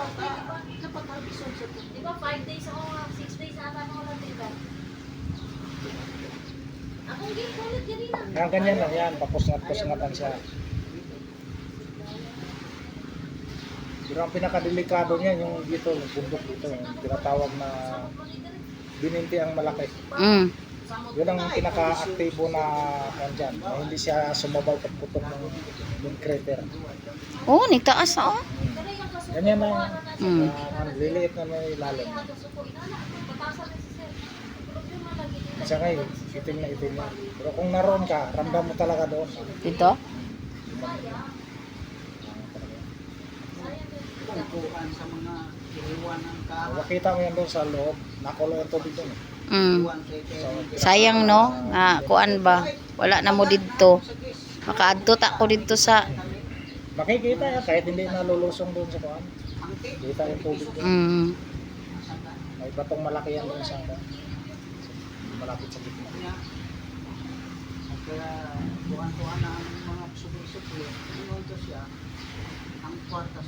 Dapat harbison sa ito. Di ba 5 days ako, 6 days ata ako lang diba? Akong game ulit ganina. Yan, ganyan lang yan. Papusngat-pusngatan siya. Pero ang pinakadelikado niyan, yung dito, yung bundok dito, yung tinatawag na bininti ang malaki. Mm. Yun ang pinaka-aktibo na dyan, na hindi siya sumabaw pagputok ng crater. Oh, nagtaas oh. Ganyan na yan. Mm. Liliit na may lalim. Kasi ngayon, itim na itim na. Pero kung naroon ka, ramdam mo talaga doon. Dito? Pagkuhan sa mga iwan ng karat. Makita mo yan doon sa loob, nakulo yung tubig doon. Mm. Iwan sa ito. Sayang no, nga kuan ba? Wala na mo dito. Makaadto ta ko dito sa Makikita yan, kahit hindi nalulusong doon sa kuhan. Kita yung tubig doon. mm. May batong malaki yan doon sa malapit sa gitna. Kaya buwan-buwan na ang mga supli-supli. Ano ito siya? Ang kwarta